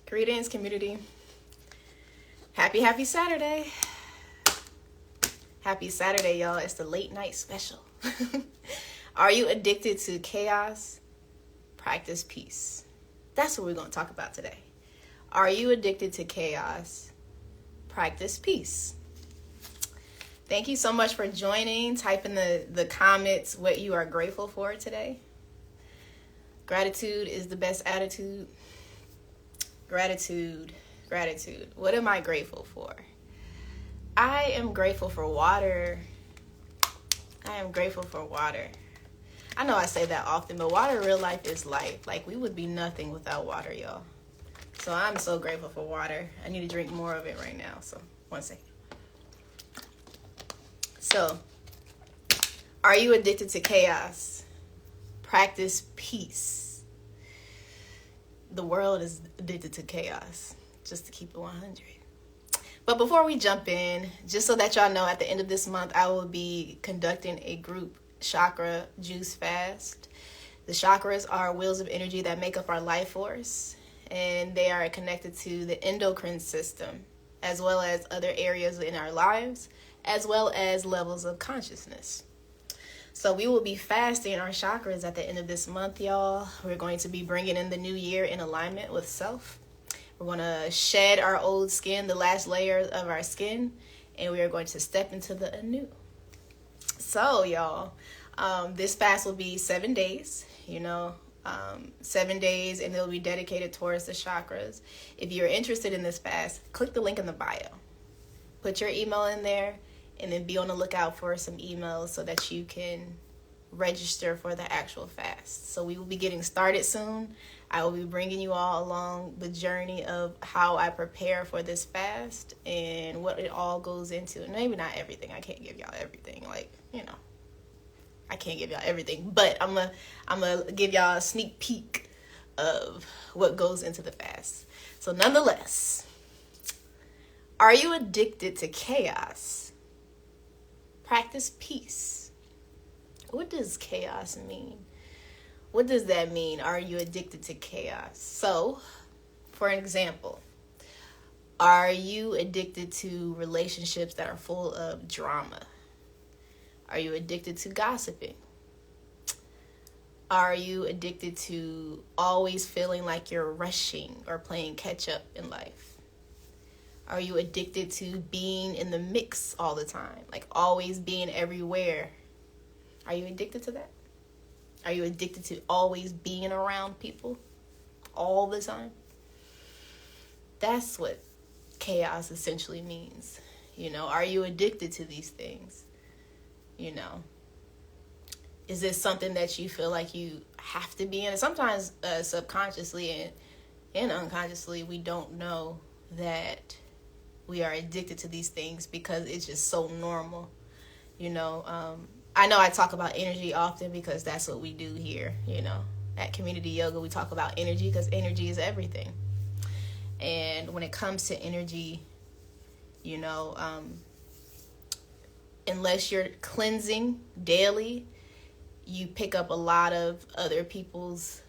Greetings, community. Happy Saturday. Happy Saturday, y'all. It's the late night special. Are you addicted to chaos? Practice peace. That's what we're going to talk about today. Are you addicted to chaos? Practice peace. Thank you so much for joining. Type in the comments what you are grateful for today. Gratitude is the best attitude. Gratitude. What am I grateful for? I am grateful for water. I know I say that often, but water in real life is life. Like, we would be nothing without water, y'all. So I'm so grateful for water. I need to drink more of it right now. So, one second. So, are you addicted to chaos? Practice peace. The world is addicted to chaos, just to keep it 100. But before we jump in, just so that y'all know, at the end of this month, I will be conducting a group chakra juice fast. The chakras are wheels of energy that make up our life force, and they are connected to the endocrine system, as well as other areas in our lives, as well as levels of consciousness. So we will be fasting our chakras at the end of this month, y'all. We're going to be bringing in the new year in alignment with self. We're going to shed our old skin, the last layer of our skin, and we are going to step into the anew. So, y'all, this fast will be 7 days, 7 days, and it'll be dedicated towards the chakras. If you're interested in this fast, click the link in the bio. Put your email in there, and then be on the lookout for some emails so that you can register for the actual fast. So we will be getting started soon. I will be bringing you all along the journey of how I prepare for this fast and what it all goes into. And maybe not everything. I can't give y'all everything. I can't give y'all everything. But I'm gonna give y'all a sneak peek of what goes into the fast. So nonetheless, are you addicted to chaos? Practice peace. What does chaos mean? What does that mean? Are you addicted to chaos? So, for an example, are you addicted to relationships that are full of drama? Are you addicted to gossiping? Are you addicted to always feeling like you're rushing or playing catch up in life? Are you addicted to being in the mix all the time? Like always being everywhere? Are you addicted to that? Are you addicted to always being around people all the time? That's what chaos essentially means. Are you addicted to these things? Is this something that you feel like you have to be in? And sometimes subconsciously and unconsciously, we don't know that we are addicted to these things because it's just so normal. I know I talk about energy often because that's what we do here. At Community Yoga, we talk about energy because energy is everything. And when it comes to energy, unless you're cleansing daily, you pick up a lot of other people's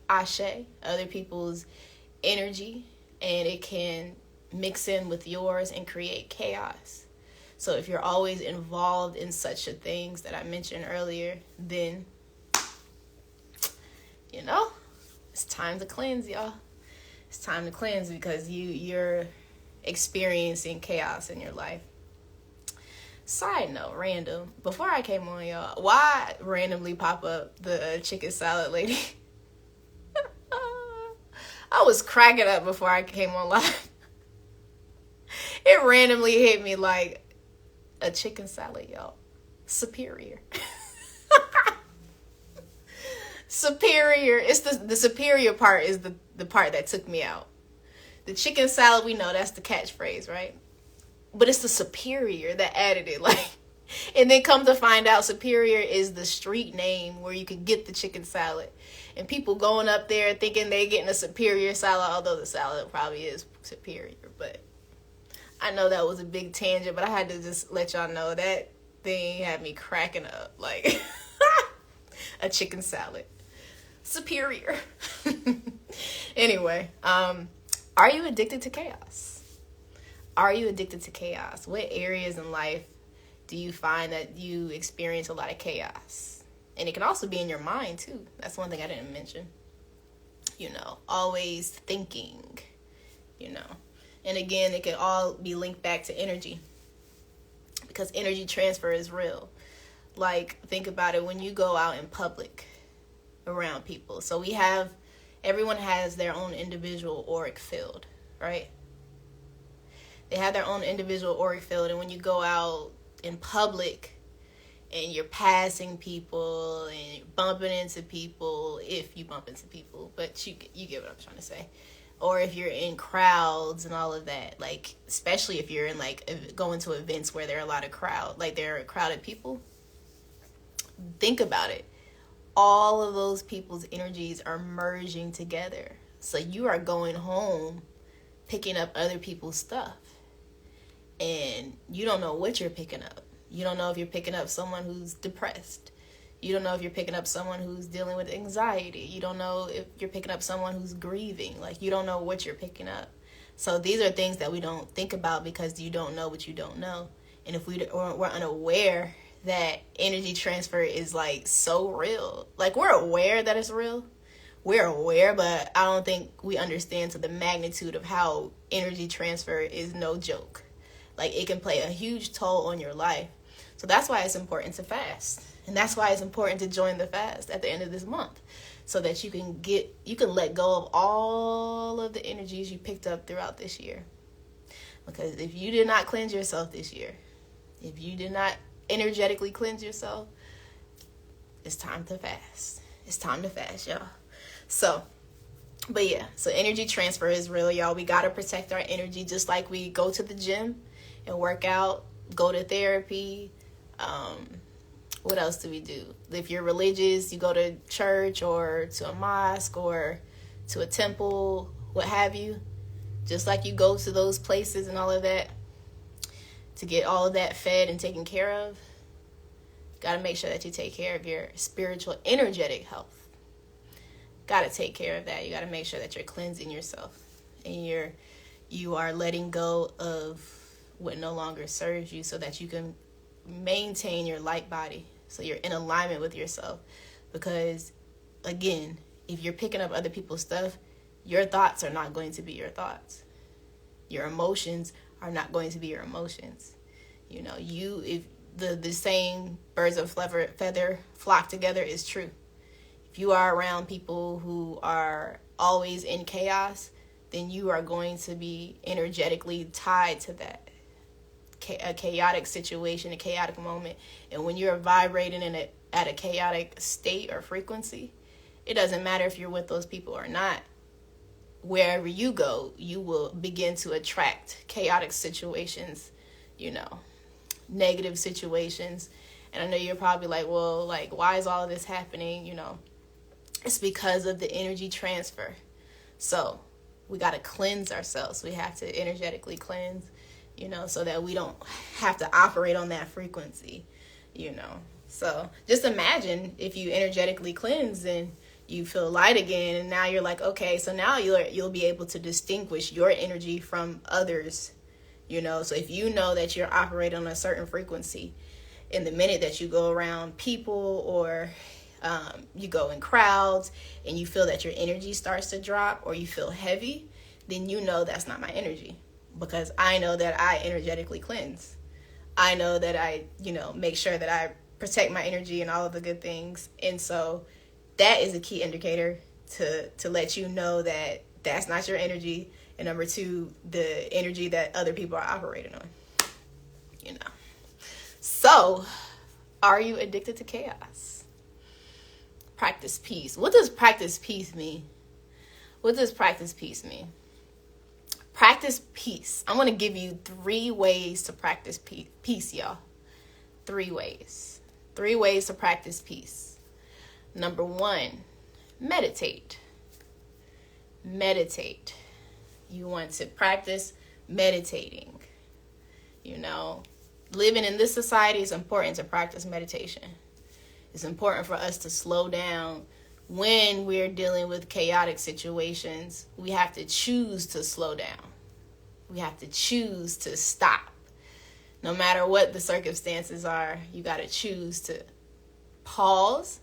other people's energy, and it can mix in with yours and create chaos. So if you're always involved in such a things that I mentioned earlier, then it's time to cleanse, y'all. It's time to cleanse because you're experiencing chaos in your life. Side note, random. Before I came on, y'all, why randomly pop up the chicken salad lady? I was cracking up before I came on live. It randomly hit me like a chicken salad, y'all. Superior. Superior. It's the superior part is the part that took me out. The chicken salad, we know that's the catchphrase, right? But it's the superior that added it. And then come to find out, Superior is the street name where you can get the chicken salad. And people going up there thinking they're getting a superior salad, although the salad probably is superior. But I know that was a big tangent, but I had to just let y'all know that thing had me cracking up. Like, a chicken salad. Superior. Anyway, Are you addicted to chaos? Are you addicted to chaos? What areas in life do you find that you experience a lot of chaos? And it can also be in your mind too. That's one thing I didn't mention. Always thinking, And again, it can all be linked back to energy, because energy transfer is real. Like, think about it when you go out in public around people. So everyone has their own individual auric field, right? They have their own individual auric field, and when you go out in public and you're passing people and you're bumping into people, if you bump into people, but you get what I'm trying to say. Or if you're in crowds and all of that, like, especially if you're in, like, going to events where there are a lot of there are crowded people, think about it. All of those people's energies are merging together. So you are going home, picking up other people's stuff, and you don't know what you're picking up. You don't know if you're picking up someone who's depressed. You don't know if you're picking up someone who's dealing with anxiety. You don't know if you're picking up someone who's grieving. Like, you don't know what you're picking up. So these are things that we don't think about because you don't know what you don't know. And if we're unaware that energy transfer is, like, so real. Like, we're aware that it's real. We're aware, but I don't think we understand to the magnitude of how energy transfer is no joke. Like, it can play a huge toll on your life. So that's why it's important to fast. And that's why it's important to join the fast at the end of this month, so that you can let go of all of the energies you picked up throughout this year. Because if you did not cleanse yourself this year, if you did not energetically cleanse yourself, it's time to fast. It's time to fast, y'all. So energy transfer is real, y'all. We got to protect our energy, just like we go to the gym and work out, go to therapy. What else do we do? If you're religious, you go to church or to a mosque or to a temple, what have you. Just like you go to those places and all of that to get all of that fed and taken care of, got to make sure that you take care of your spiritual, energetic health. Got to take care of that. You got to make sure that you're cleansing yourself and you are letting go of what no longer serves you, so that you can maintain your light body, so you're in alignment with yourself. Because, again, if you're picking up other people's stuff, your thoughts are not going to be your thoughts. Your emotions are not going to be your emotions. If the saying, birds of feather flock together, is true. If you are around people who are always in chaos, then you are going to be energetically tied to that. A chaotic situation, a chaotic moment. And when you're vibrating at a chaotic state or frequency, it doesn't matter if you're with those people or not. Wherever you go, you will begin to attract chaotic situations, negative situations. And I know you're probably like, well, like, why is all of this happening? It's because of the energy transfer. So we got to cleanse ourselves. We have to energetically cleanse, so that we don't have to operate on that frequency, So just imagine if you energetically cleanse and you feel light again, and now you're like, okay, so now you'll be able to distinguish your energy from others, So if you know that you're operating on a certain frequency, in the minute that you go around people or you go in crowds and you feel that your energy starts to drop or you feel heavy, then that's not my energy. Because I know that I energetically cleanse. I know that I, make sure that I protect my energy and all of the good things. And so that is a key indicator to let you know that that's not your energy. And number two, the energy that other people are operating on. So, are you addicted to chaos? Practice peace. What does practice peace mean? Practice peace. I'm going to give you 3 ways to practice peace, y'all. 3 ways. 3 ways to practice peace. Number 1, meditate. Meditate. You want to practice meditating. Living in this society, it's important to practice meditation. It's important for us to slow down, when we're dealing with chaotic situations, we have to choose to slow down. We have to choose to stop. No matter what the circumstances are, you got to choose to pause,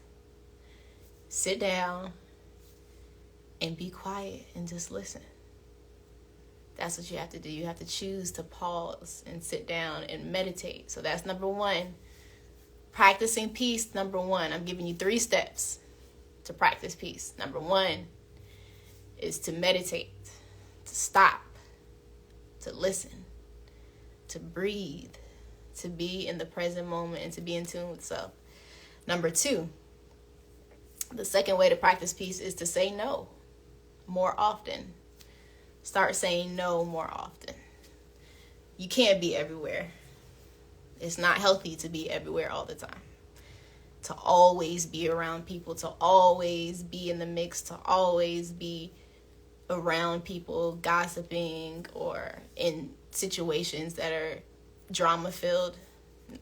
sit down, and be quiet and just listen. That's what you have to do. You have to choose to pause and sit down and meditate. So that's number one. Practicing peace, number one. I'm giving you 3 steps to practice peace. Number one is to meditate, to stop, to listen, to breathe, to be in the present moment, and to be in tune with self. Number 2, the second way to practice peace is to say no more often. Start saying no more often. You can't be everywhere. It's not healthy to be everywhere all the time. To always be around people, to always be in the mix, to always be around people gossiping or in situations that are drama filled. No.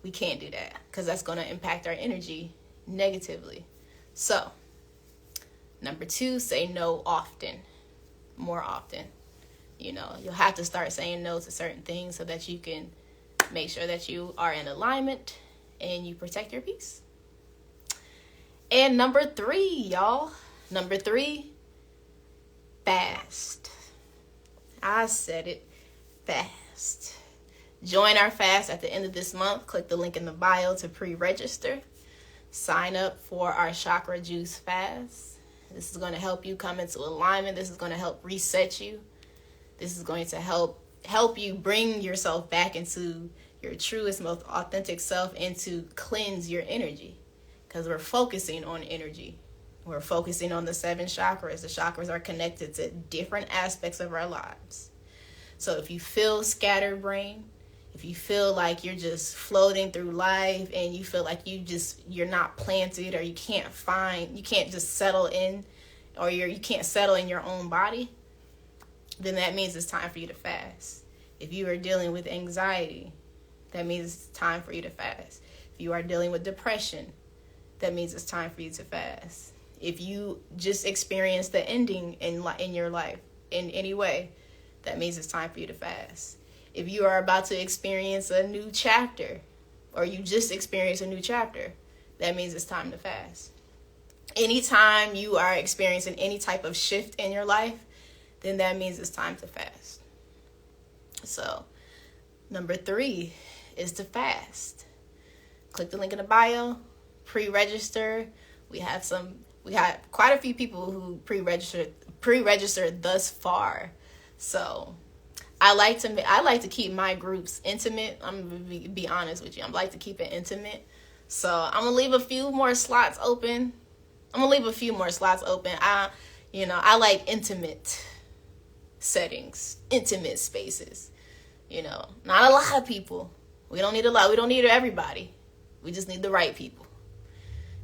We can't do that because that's going to impact our energy negatively. So, number 2, say no often, more often. You know, you'll have to start saying no to certain things so that you can make sure that you are in alignment and you protect your peace. And number 3, y'all. Number 3, fast. I said it, fast. Join our fast at the end of this month. Click the link in the bio to pre-register. Sign up for our Chakra Juice fast. This is going to help you come into alignment. This is going to help reset you. This is going to help you bring yourself back into your truest, most authentic self and to cleanse your energy. Because we're focusing on energy. We're focusing on the 7 chakras. The chakras are connected to different aspects of our lives. So if you feel scattered brain, if you feel like you're just floating through life and you feel like you're not planted, or you can't just settle in, or you can't settle in your own body, then that means it's time for you to fast. If you are dealing with anxiety, that means it's time for you to fast. If you are dealing with depression, that means it's time for you to fast. If you just experienced the ending in your life in any way, that means it's time for you to fast. If you are about to experience a new chapter, or you just experienced a new chapter, that means it's time to fast. Anytime you are experiencing any type of shift in your life, then that means it's time to fast. So, number 3 is to fast. Click the link in the bio, pre-register. We had quite a few people who pre-registered thus far. So I like to keep my groups intimate. I'm gonna be honest with you. I like to keep it intimate. So I'm gonna leave a few more slots open. I like intimate settings, intimate spaces. You know, not a lot of people. We don't need a lot. We don't need everybody. We just need the right people.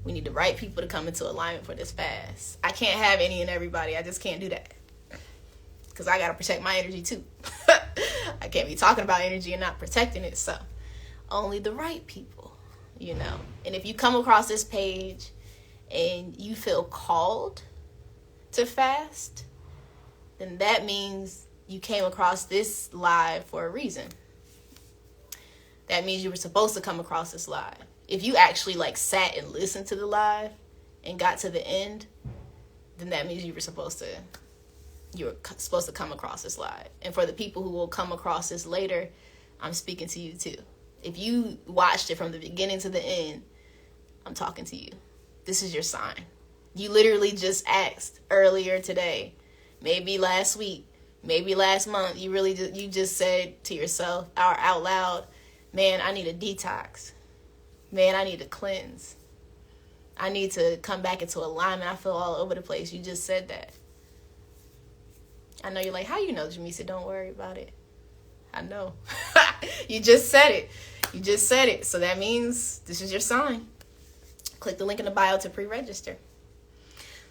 We need the right people to come into alignment for this fast. I can't have any and everybody. I just can't do that. Because I got to protect my energy too. I can't be talking about energy and not protecting it. So only the right people, you know. And if you come across this page and you feel called to fast, then that means you came across this live for a reason. That means you were supposed to come across this live. If you actually sat and listened to the live and got to the end, then that means you were supposed to come across this live. And for the people who will come across this later, I'm speaking to you too. If you watched it from the beginning to the end, I'm talking to you. This is your sign. You literally just asked earlier today, maybe last week, maybe last month, you just said to yourself out loud, man, I need a detox. Man, I need to cleanse. I need to come back into alignment. I feel all over the place. You just said that. I know you're like, how you know, Jamisa? Don't worry about it. I know. You just said it. So that means this is your sign. Click the link in the bio to pre-register.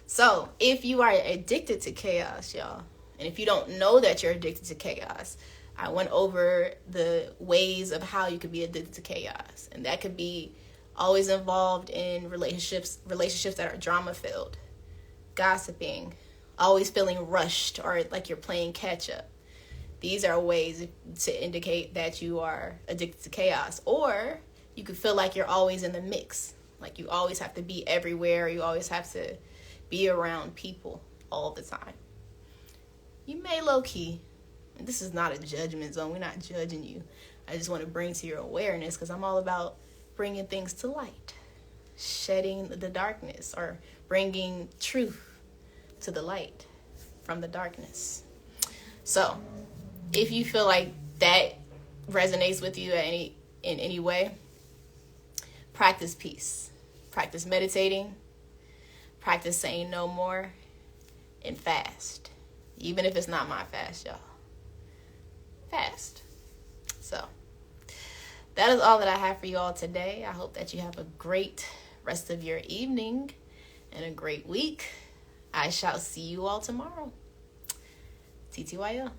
So if you are addicted to chaos, y'all, and if you don't know that you're addicted to chaos, I went over the ways of how you could be addicted to chaos. And that could be always involved in relationships that are drama filled, gossiping, always feeling rushed or like you're playing catch up. These are ways to indicate that you are addicted to chaos. Or you could feel like you're always in the mix, like you always have to be everywhere, you always have to be around people all the time. You may low-key, and this is not a judgment zone, we're not judging you. I just want to bring to your awareness, because I'm all about bringing things to light, shedding the darkness, or bringing truth to the light from the darkness. So if you feel like that resonates with you in any way, practice peace. Practice meditating. Practice saying no more. And fast. Even if it's not my fast, y'all. Fast. So that is all that I have for you all today. I hope that you have a great rest of your evening and a great week. I shall see you all tomorrow. TTYL.